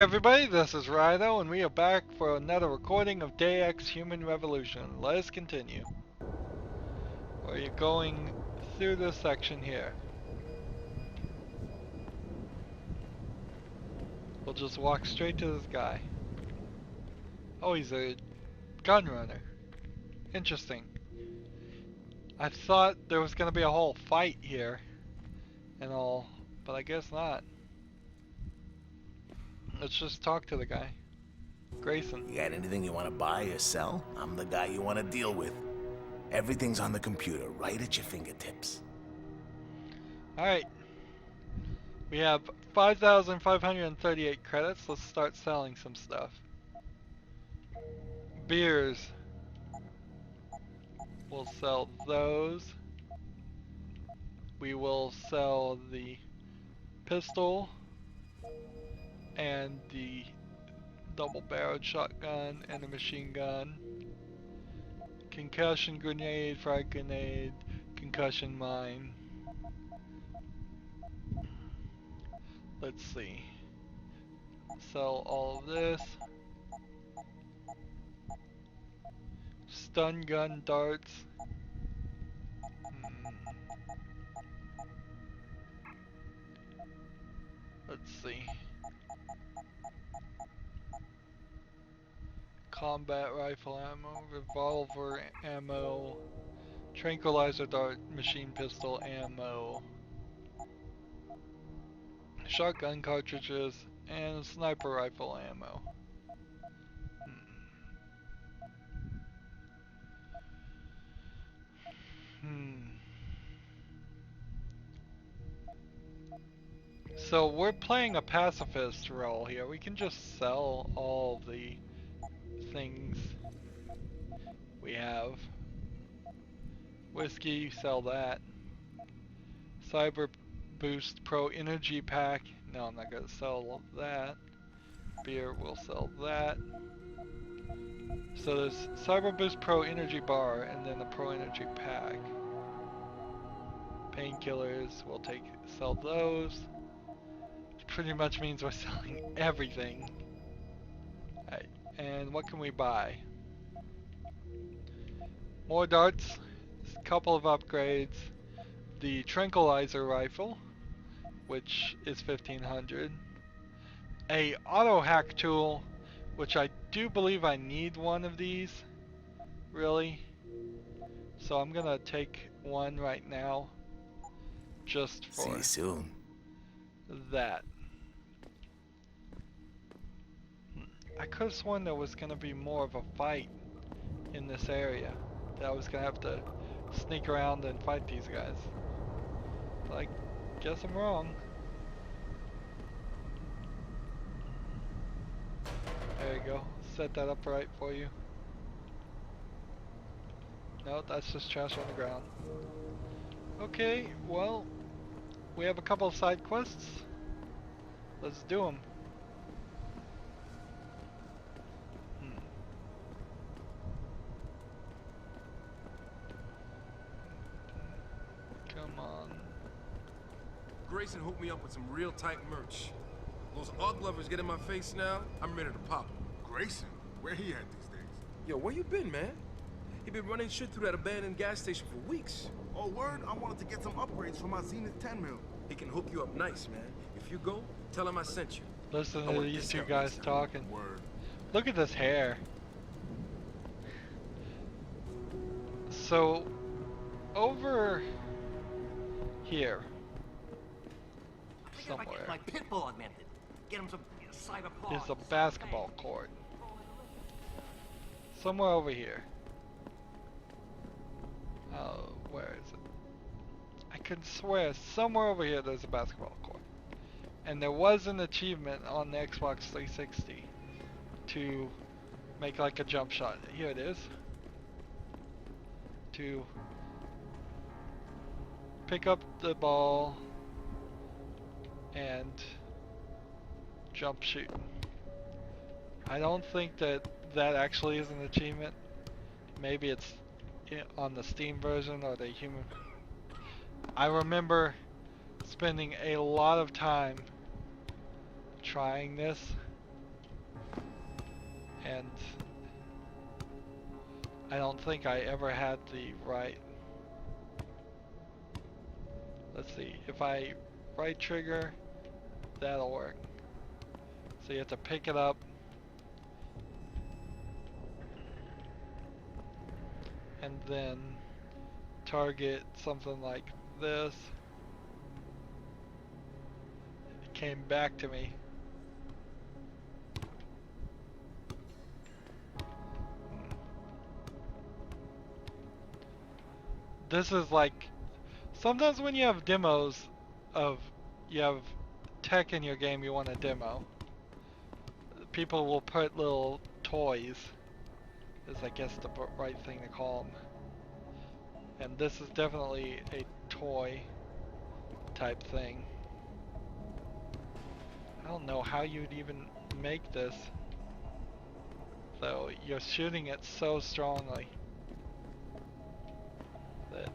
Everybody, this is Rydo, and we are back for another recording of Deus Human Revolution. Let us continue. We're going through this section here. We'll just walk straight to this guy. Oh, he's a gun runner. Interesting. I thought there was going to be a whole fight here and all, but I guess not. Let's just talk to the guy. Grayson. You got anything you want to buy or sell? I'm the guy you want to deal with. Everything's on the computer, right at your fingertips. Alright. We have 5,538 credits. Let's start selling some stuff. Beers. We'll sell those. We will sell the pistol and the double-barreled shotgun and the machine gun. Concussion grenade, frag grenade, concussion mine. Let's see. Sell all of this. Stun gun darts. Let's see. Combat rifle ammo, revolver ammo, tranquilizer dart, machine pistol ammo, shotgun cartridges, and sniper rifle ammo. So we're playing a pacifist role here. We can just sell all the things we have. Whiskey, sell that. Cyber Boost Pro Energy Pack. No, I'm not gonna sell that. Beer, we'll sell that. So there's Cyber Boost Pro Energy Bar and then the Pro Energy Pack. Painkillers, we'll sell those. Which pretty much means we're selling everything. Alright, and what can we buy? More darts, a couple of upgrades. The tranquilizer rifle, which is 1500. A auto hack tool, which I do believe I need one of these, really. So I'm gonna take one right now, just for See you soon. that. I could have sworn there was gonna be more of a fight in this area. That I was gonna have to sneak around and fight these guys. But I guess I'm wrong. There you go. Set that up right for you. No, that's just trash on the ground. Okay, well, we have a couple of side quests. Let's do them. Come on. Grayson hooked me up with some real tight merch. Those UGG lovers get in my face now, I'm ready to pop 'em. Grayson? Where he at these days? Yo, where you been, man? He been running shit through that abandoned gas station for weeks. Oh, word? I wanted to get some upgrades for my Zenith 10 mil. He can hook you up nice, man. If you go, tell him I sent you. Listen I to want these two discount guys next time. talking. Word. Look at this hair. So, over here, somewhere, My pit bull augmented. Get him some cyber paws. is a basketball court. Somewhere over here. Oh, where is it? I could swear somewhere over here there's a basketball court. And there was an achievement on the Xbox 360 to make like a jump shot. Here it is. To pick up the ball and jump shoot. I don't think that actually is an achievement. Maybe it's on the Steam version or the human. I remember spending a lot of time trying this And I don't think I ever had the right. Let's see, if I right trigger, that'll work. So you have to pick it up. And then target something like this. It came back to me. This is like, sometimes when you have demos of, you have tech in your game you want to demo, people will put little toys, is I guess the right thing to call them. And this is definitely a toy type thing. I don't know how you'd even make this, though you're shooting it so strongly that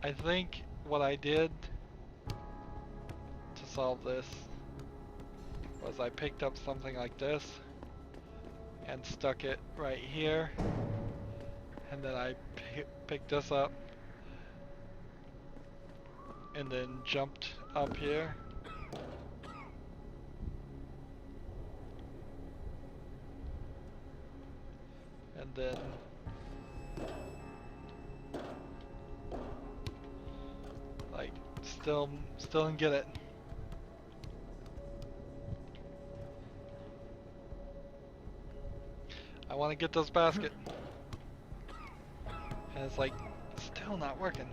I think what I did to solve this was I picked up something like this and stuck it right here, and then I picked this up and then jumped up here. And then like still didn't get it. I want to get this basket. And it's like still not working.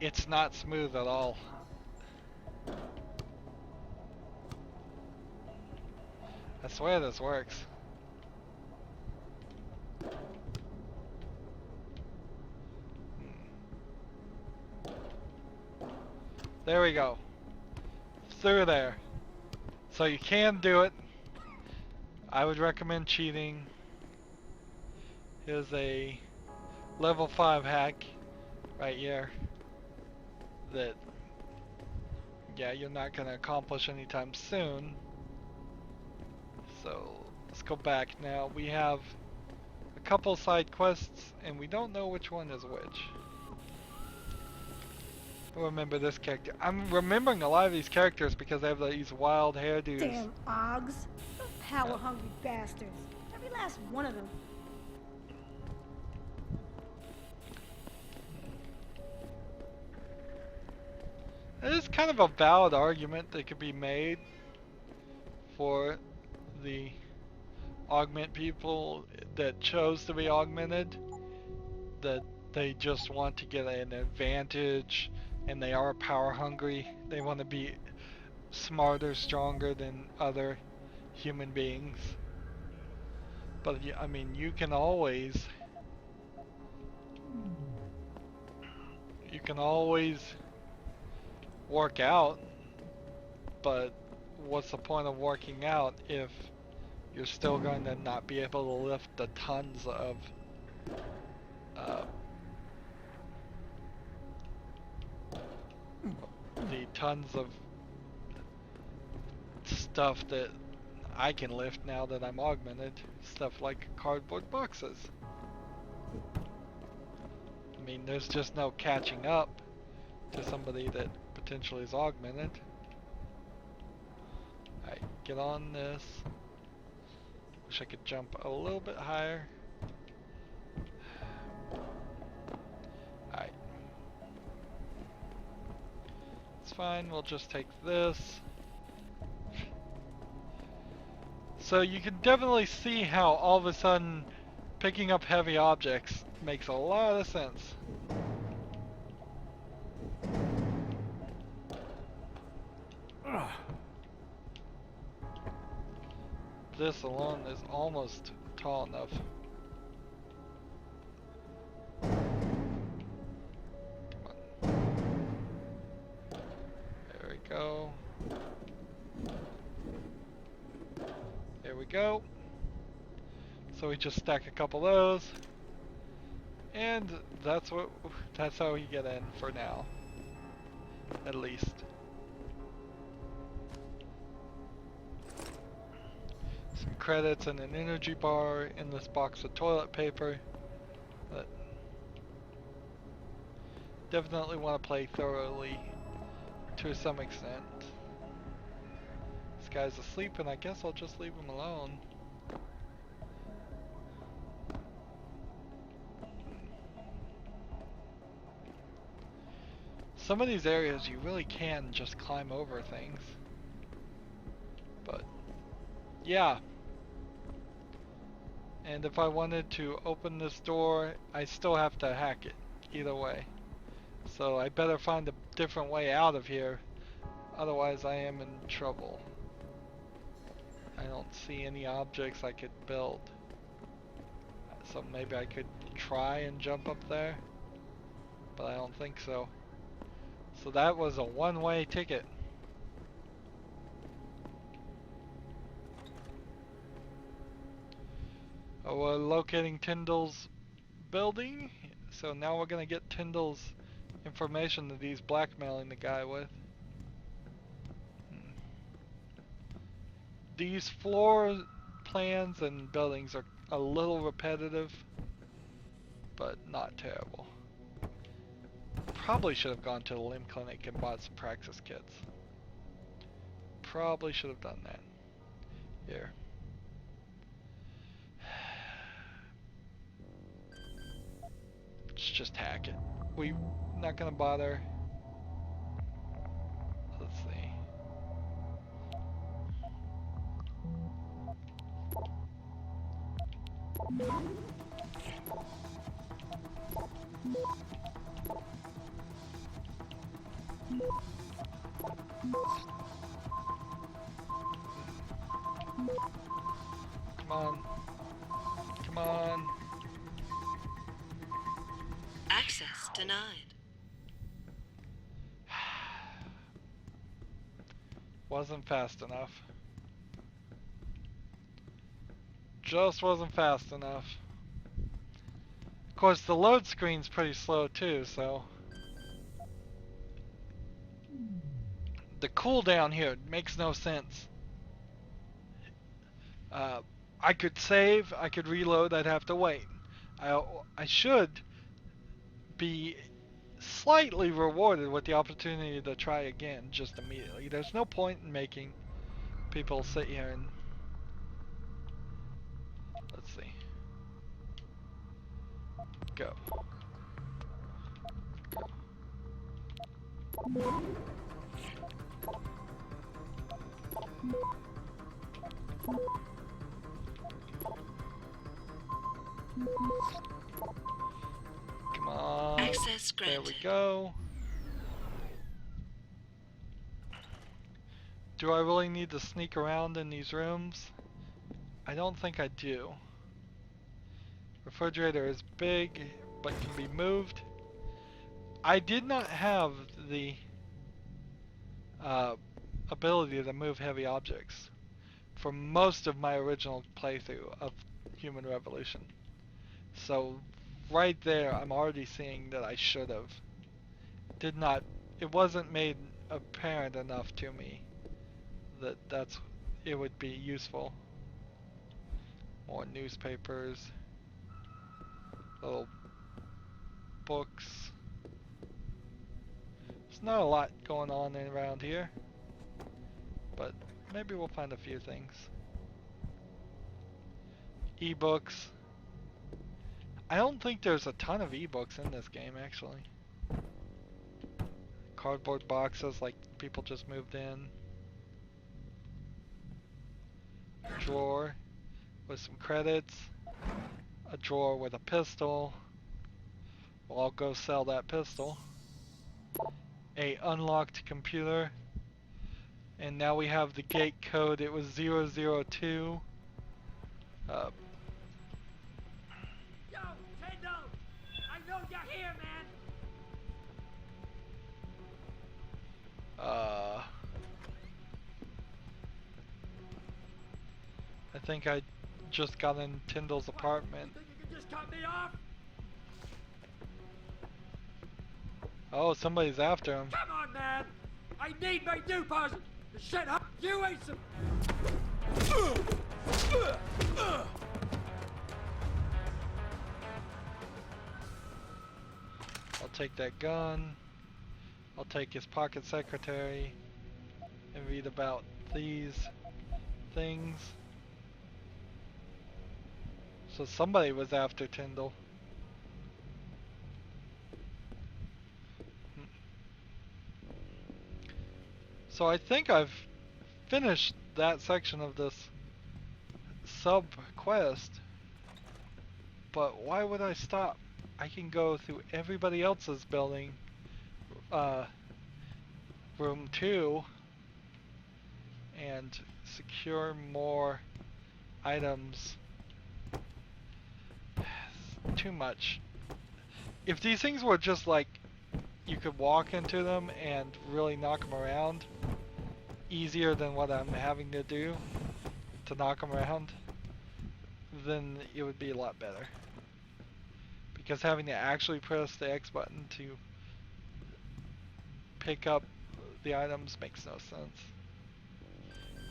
It's not smooth at all. I swear this works. There we go. Through there. So you can do it. I would recommend cheating. Here's a level 5 hack right here that, yeah, you're not going to accomplish anytime soon. So let's go back now. We have a couple side quests and we don't know which one is which. I remember this character. I'm remembering a lot of these characters because they have these wild hairdos. Damn Augs. Power-hungry bastards. Every last one of them. It is kind of a valid argument that could be made for the augment people that chose to be augmented, that they just want to get an advantage and they are power hungry. They want to be smarter, stronger than other human beings. But I mean, you can always work out, but what's the point of working out if you're still going to not be able to lift the tons of stuff that I can lift now that I'm augmented, stuff like cardboard boxes. I mean, there's just no catching up to somebody that potentially is augmented. Alright, get on this. Wish I could jump a little bit higher. Alright. It's fine, we'll just take this. So you can definitely see how all of a sudden picking up heavy objects makes a lot of sense. This alone is almost tall enough. Come on. There we go. There we go. So we just stack a couple of those, and that's how we get in for now, at least. credits and an energy bar in this box of toilet paper. But definitely want to play thoroughly to some extent. This guy's asleep and I guess I'll just leave him alone. Some of these areas you really can just climb over things. But yeah. And if I wanted to open this door, I still have to hack it either way. So I better find a different way out of here. Otherwise I am in trouble. I don't see any objects I could build. So maybe I could try and jump up there. But I don't think so. So that was a one-way ticket. Oh, we're locating Tyndall's building. So now we're gonna get Tyndall's information that he's blackmailing the guy with. These floor plans and buildings are a little repetitive, but not terrible. Probably should have gone to the limb clinic and bought some praxis kits. Probably should have done that. Here. Let's just hack it. We're not gonna bother. Let's see. Come on. Come on. Access denied. Wasn't fast enough. Just wasn't fast enough. Of course, the load screen's pretty slow too, so the cooldown here makes no sense. I could save, I could reload, I'd have to wait. I should be slightly rewarded with the opportunity to try again just immediately. There's no point in making people sit here and... Let's see. Go. Go. Come on. Access granted. There we go. Do I really need to sneak around in these rooms? I don't think I do. Refrigerator is big, but can be moved. I did not have the ability to move heavy objects for most of my original playthrough of Human Revolution. So right there I'm already seeing that I should have. It wasn't made apparent enough to me that it would be useful. More newspapers, little books. There's not a lot going on around here, but maybe we'll find a few things. Ebooks. I don't think there's a ton of ebooks in this game actually. Cardboard boxes like people just moved in. Drawer with some credits. A drawer with a pistol. Well, I'll go sell that pistol. A unlocked computer. And now we have the gate code. It was 002. Yo, Tendo! I know you're here, man! I think I just got in Tyndall's apartment. Think you can just cut me off? Oh, somebody's after him. Come on, man! I need my deposit! The shit up! You ain't some... I'll take that gun. I'll take his pocket secretary and read about these things. So somebody was after Tyndall. So I think I've finished that section of this sub quest, but why would I stop? I can go through everybody else's building, room 2, and secure more items. Too much. If these things were just like you could walk into them and really knock them around easier than what I'm having to do to knock them around, then it would be a lot better. Because having to actually press the X button to pick up the items makes no sense.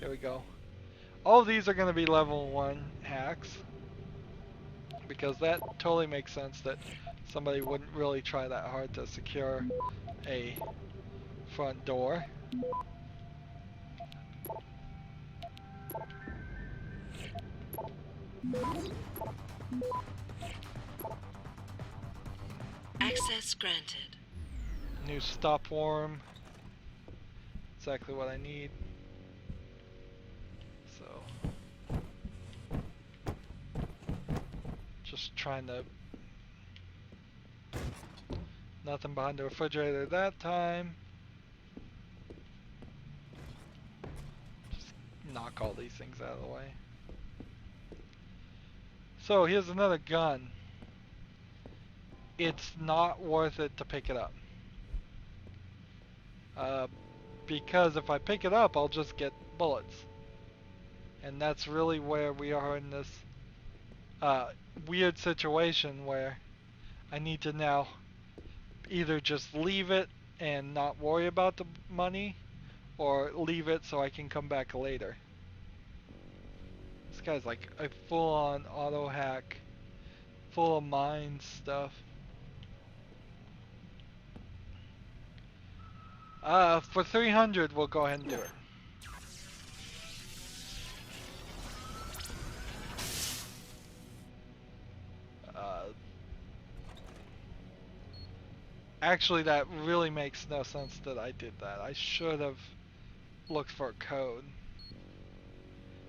Here we go. All of these are going to be level 1 hacks, because that totally makes sense that somebody wouldn't really try that hard to secure a front door. Access granted. New stop worm. Exactly what I need. So, just trying to... Nothing behind the refrigerator that time. Just knock all these things out of the way. So here's another gun. It's not worth it to pick it up. Because if I pick it up, I'll just get bullets. And that's really where we are in this weird situation where I need to now either just leave it and not worry about the money, or leave it so I can come back later. This guy's like a full-on auto hack, full of mine stuff. For 300, we'll go ahead and do it. Actually, that really makes no sense that I did that. I should have looked for a code.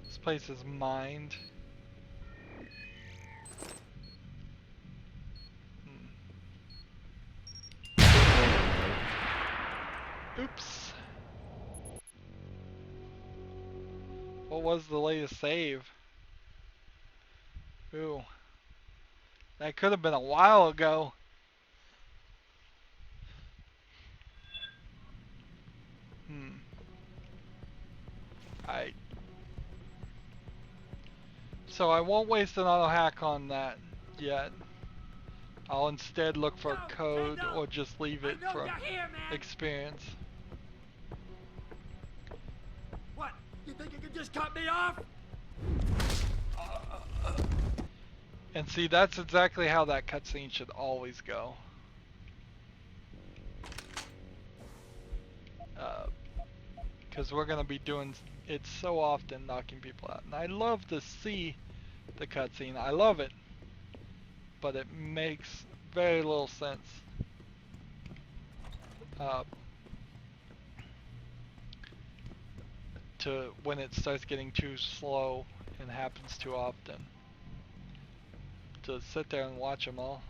This place is mined. Oops. What was the latest save? Ooh. That could have been a while ago. So I won't waste an auto hack on that yet. I'll instead look for a code or just leave it for experience. What? You think you can just cut me off? And see, that's exactly how that cutscene should always go. Because we're going to be doing it so often, knocking people out. And I love to see the cutscene. I love it. But it makes very little sense. To when it starts getting too slow and happens too often. To sit there and watch them all.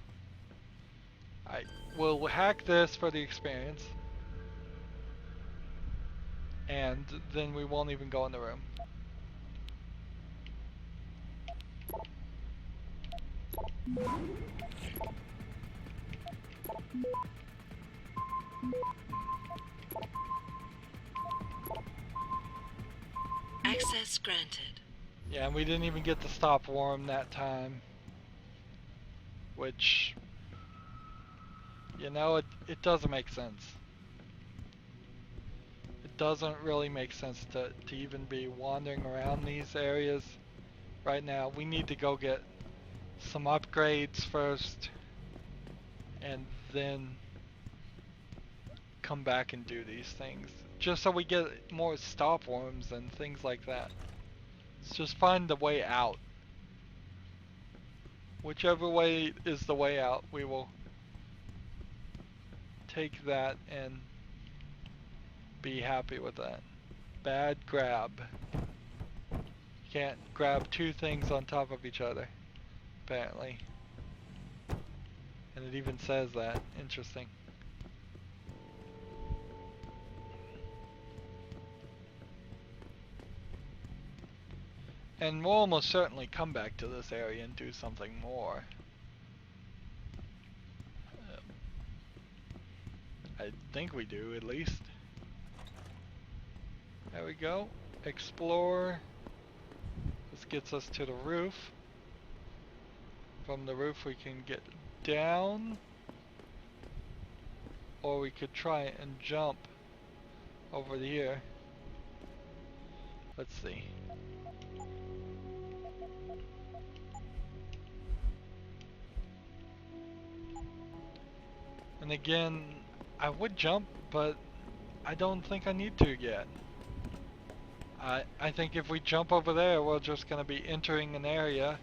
I will hack this for the experience. And then we won't even go in the room. Access granted. Yeah, and we didn't even get the stop worm that time. Which, you know, it doesn't make sense. It doesn't really make sense to even be wandering around these areas right now. We need to go get some upgrades first, and then come back and do these things. Just so we get more stop worms and things like that. Let's just find the way out. Whichever way is the way out, we will take that and be happy with that. Bad grab. You can't grab two things on top of each other, apparently. And it even says that. Interesting. And we'll almost certainly come back to this area and do something more. I think we do, at least. There we go. Explore. This gets us to the roof. From the roof we can get down. Or we could try and jump over here. Let's see. And again, I would jump, but I don't think I need to yet. I think if we jump over there, we're just going to be entering an area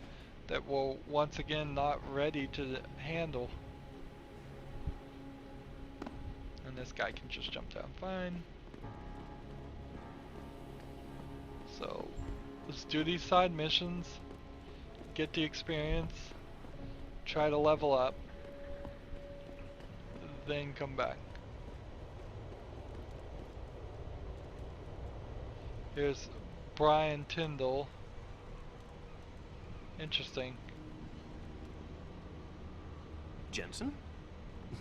that we're once again not ready to handle. And this guy can just jump down fine. So, let's do these side missions, get the experience, try to level up, then come back. Here's Brian Tyndall. Interesting. Jensen?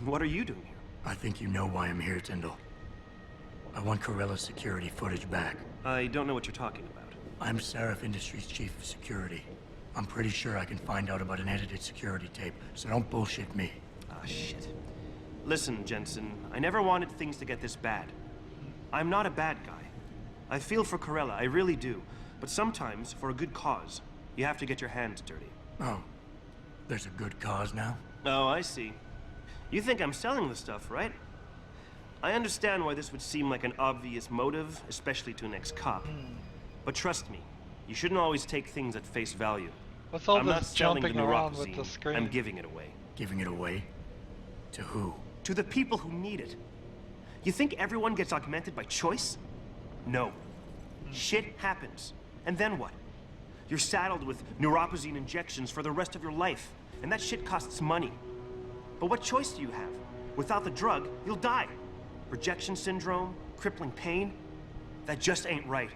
What are you doing here? I think you know why I'm here, Tyndall. I want Corella's security footage back. I don't know what you're talking about. I'm Seraph Industries' chief of security. I'm pretty sure I can find out about an edited security tape, so don't bullshit me. Ah, shit. Listen, Jensen, I never wanted things to get this bad. I'm not a bad guy. I feel for Corella, I really do. But sometimes, for a good cause, you have to get your hands dirty. Oh, there's a good cause now? Oh, I see. You think I'm selling the stuff, right? I understand why this would seem like an obvious motive, especially to an ex-cop. But trust me, you shouldn't always take things at face value. What's all I'm not this selling the jumping around with neuropazine, the screen? I'm giving it away. Giving it away? To who? To the people who need it. You think everyone gets augmented by choice? No. Shit happens. And then what? You're saddled with neuropazine injections for the rest of your life, and that shit costs money. But what choice do you have? Without the drug, you'll die. Rejection syndrome, crippling pain, that just ain't right.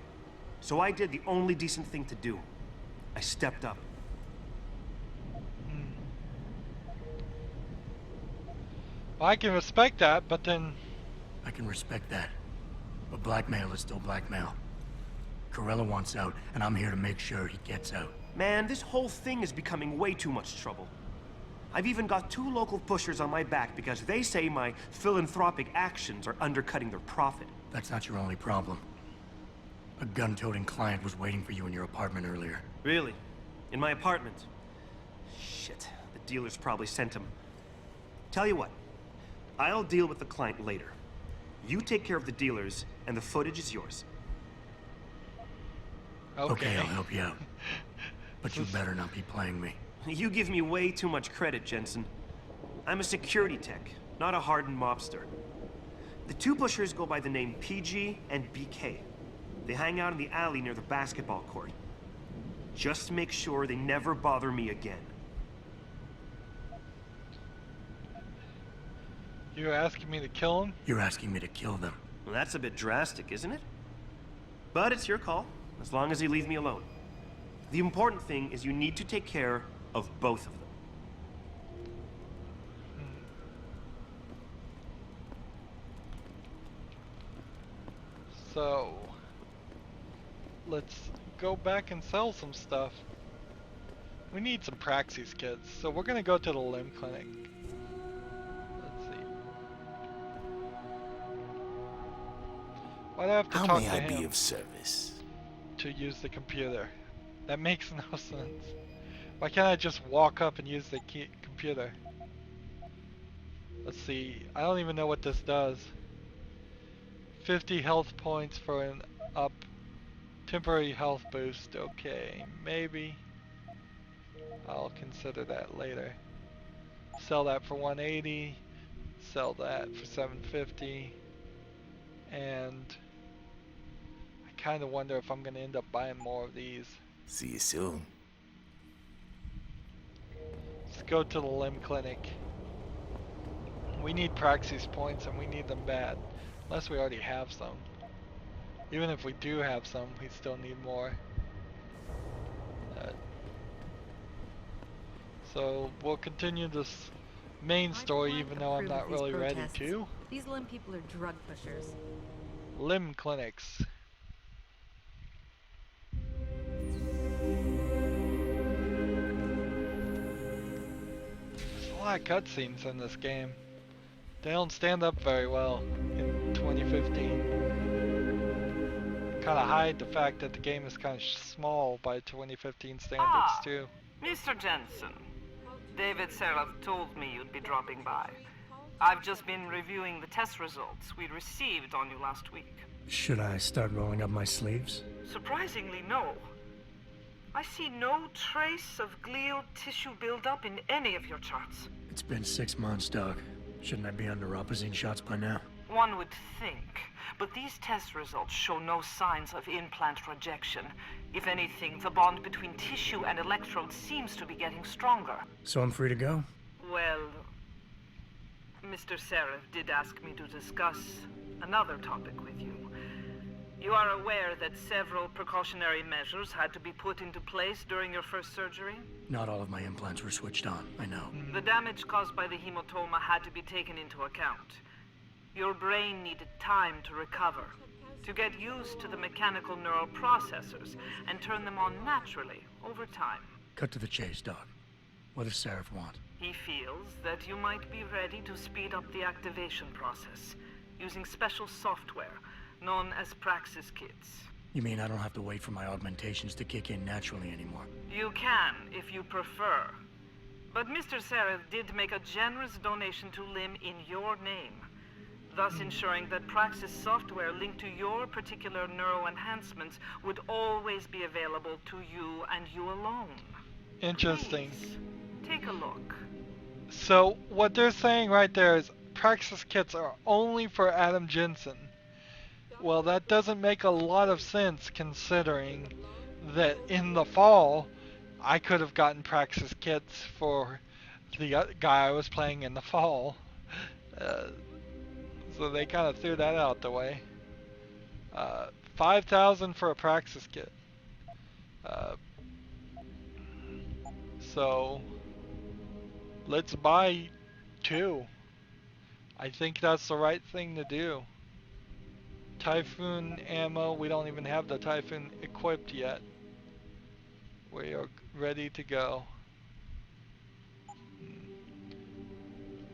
So I did the only decent thing to do. I stepped up. Well, I can respect that, but then... I can respect that. But blackmail is still blackmail. Corella wants out, and I'm here to make sure he gets out. Man, this whole thing is becoming way too much trouble. I've even got 2 local pushers on my back because they say my philanthropic actions are undercutting their profit. That's not your only problem. A gun-toting client was waiting for you in your apartment earlier. Really? In my apartment? Shit, the dealers probably sent him. Tell you what, I'll deal with the client later. You take care of the dealers, and the footage is yours. Okay, I'll help you out. But you better not be playing me. You give me way too much credit, Jensen. I'm a security tech, not a hardened mobster. The 2 pushers go by the name PG and BK. They hang out in the alley near the basketball court. Just make sure they never bother me again. You're asking me to kill him? You're asking me to kill them. Well, that's a bit drastic, isn't it? But it's your call, as long as you leave me alone. The important thing is you need to take care of both of them. So... let's go back and sell some stuff. We need some Praxis kits, so we're gonna go to the limb clinic. Let's see. Why do I have to How talk may to I him be of service? to use the computer? That makes no sense. Why can't I just walk up and use the computer? Let's see. I don't even know what this does. 50 health points for an up temporary health boost. Okay, maybe. I'll consider that later. Sell that for 180. Sell that for 750. And I kind of wonder if I'm going to end up buying more of these. See you soon. Let's go to the limb clinic. We need praxis points and we need them bad. Unless we already have some. Even if we do have some, we still need more. So we'll continue this main story even though I'm not really ready to. These limb people are drug pushers. Limb clinics. There's a lot of cutscenes in this game. They don't stand up very well in 2015. Kind of hide the fact that the game is kind of small by 2015 standards too. Mr. Jensen, David Seraph told me you'd be dropping by. I've just been reviewing the test results we received on you last week. Should I start rolling up my sleeves? Surprisingly, no. I see no trace of glial tissue buildup in any of your charts. It's been 6 months, Doc. Shouldn't I be on neuropozyne shots by now? One would think, but these test results show no signs of implant rejection. If anything, the bond between tissue and electrodes seems to be getting stronger. So I'm free to go? Well, Mr. Seraph did ask me to discuss another topic with you. You are aware that several precautionary measures had to be put into place during your first surgery? Not all of my implants were switched on, I know. The damage caused by the hematoma had to be taken into account. Your brain needed time to recover, to get used to the mechanical neural processors and turn them on naturally over time. Cut to the chase, Doc. What does Seraph want? He feels that you might be ready to speed up the activation process using special software known as Praxis kits. You mean I don't have to wait for my augmentations to kick in naturally anymore? You can, if you prefer. But Mr. Seraph did make a generous donation to Lim in your name, thus ensuring that Praxis software linked to your particular neuro enhancements would always be available to you and you alone. Interesting. Please, take a look. So what they're saying right there is Praxis kits are only for Adam Jensen. Well, that doesn't make a lot of sense considering that in the fall I could have gotten Praxis kits for the guy I was playing in the fall. So they kind of threw that out the way. 5,000 for a Praxis kit. So let's buy 2. I think that's the right thing to do. Typhoon ammo, we don't even have the Typhoon equipped yet. We are ready to go.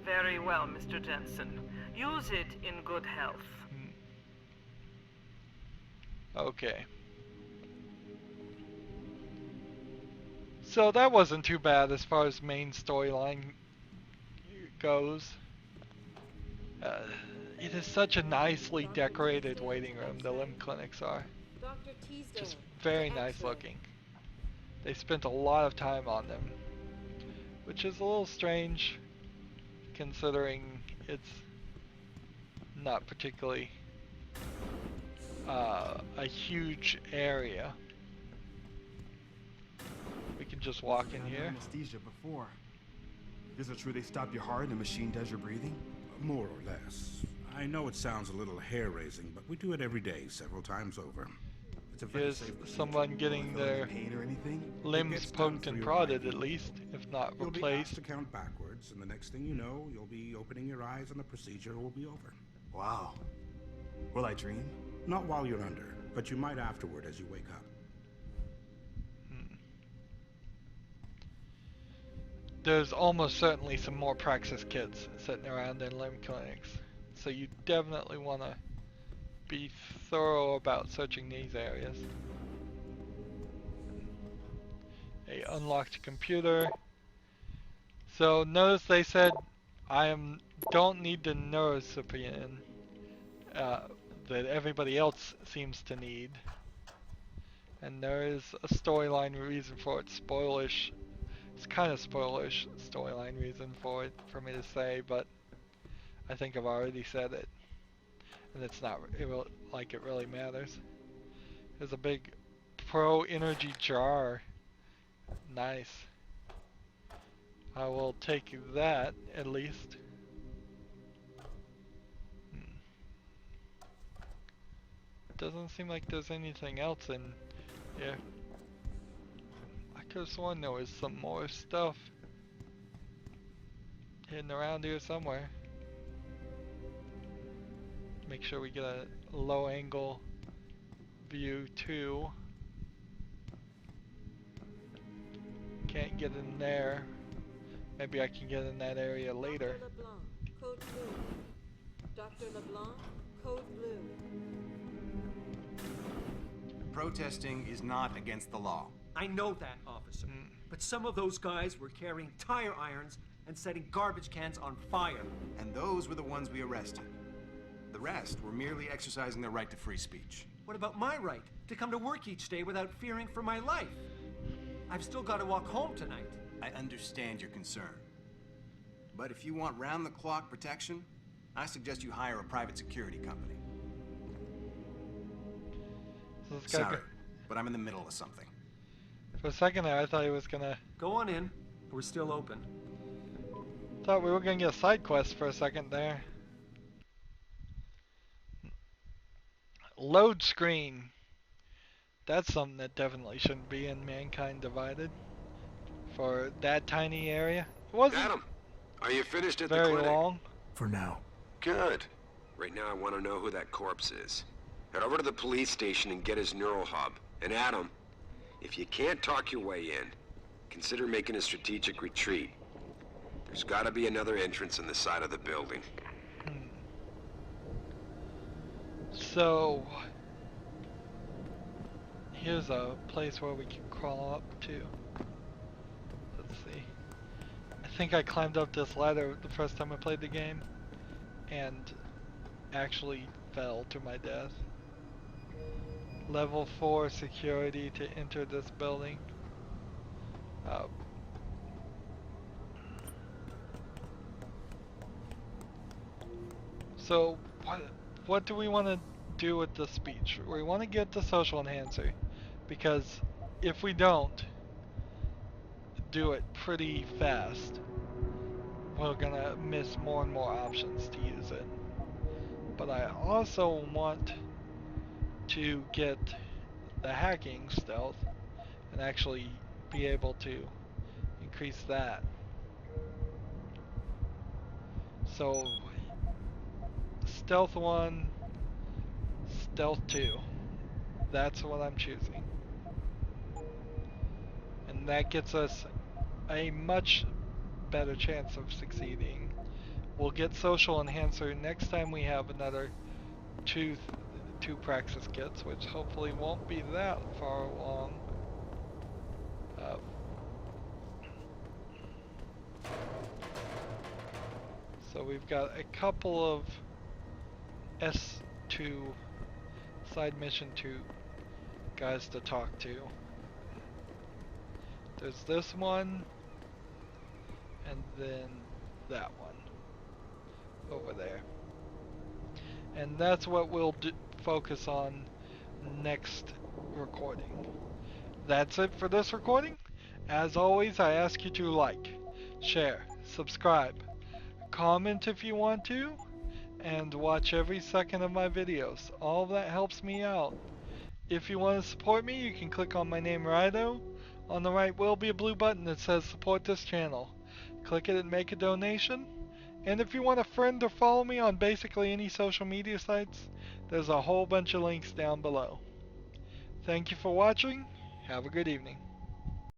Very well, Mr. Jensen. Use it in good health. Okay. So that wasn't too bad as far as main storyline goes. It is such a nicely decorated waiting room, the limb clinics are. Just very nice looking. They spent a lot of time on them, which is a little strange considering it's not particularly a huge area. We can just walk in here. Anesthesia before. Is it true they stop your heart and the machine does your breathing? More or less. I know it sounds a little hair-raising, but we do it every day, several times over. It's a very Here's safe procedure. someone getting their Pain or anything? limbs poked and prodded at least, if not You'll be asked replaced. to count backwards, and the next thing you know, you'll be opening your eyes and the procedure will be over. Wow. Will I dream? Not while you're under, but you might afterward as you wake up. There's almost certainly some more Praxis kits sitting around in limb clinics, so you definitely want to be thorough about searching these areas. a unlocked computer. So notice they said don't need the neurocyprian that everybody else seems to need. And there is a storyline reason for it. Spoilish. It's kind of spoilish storyline reason for it for me to say, but I think I've already said it. And it's not like it really matters. There's a big pro energy jar. Nice. I will take that at least. Doesn't seem like there's anything else in here. I could have sworn there was some more stuff hidden around here somewhere. Make sure we get a low angle view too. Can't get in there. Maybe I can get in that area later. Dr. LeBlanc, code blue. Dr. LeBlanc, code blue. Protesting is not against the law. I know that, officer. But some of those guys were carrying tire irons and setting garbage cans on fire. And those were the ones we arrested. The rest were merely exercising their right to free speech. What about my right to come to work each day without fearing for my life? I've still got to walk home tonight. I understand your concern. But if you want round-the-clock protection, I suggest you hire a private security company. Sorry, but I'm in the middle of something. For a second there, I thought he was gonna... Go on in. We're still open. Thought we were gonna get a side quest for a second there. Load screen. That's something that definitely shouldn't be in Mankind Divided. For that tiny area. It wasn't Adam, are you finished at the very clinic? long. For now. Good. Right now I want to know who that corpse is. Head over to the police station and get his neural hub. And Adam, if you can't talk your way in, consider making a strategic retreat. There's got to be another entrance in the side of the building. So, here's a place where we can crawl up to. Let's see. I think I climbed up this ladder the first time I played the game and actually fell to my death. Level 4 security to enter this building. So what do we want to do with the speech? We want to get the social enhancer, because if we don't do it pretty fast, we're gonna miss more and more options to use it. But I also want to get the hacking stealth and actually be able to increase that. So stealth 1, stealth 2. That's what I'm choosing. And that gets us a much better chance of succeeding. We'll get social enhancer next time we have another two praxis kits, which hopefully won't be that far along. So we've got a couple of S2 side mission 2 guys to talk to. There's this one, and then that one over there. And that's what we'll focus on next recording. That's it for this recording. As always, I ask you to like, share, subscribe, comment if you want to, and watch every second of my videos. All of that helps me out. If you want to support me, you can click on my name, Rydo. On the right will be a blue button that says support this channel. Click it and make a donation. And if you want a friend or follow me on basically any social media sites, there's a whole bunch of links down below. Thank you for watching. Have a good evening.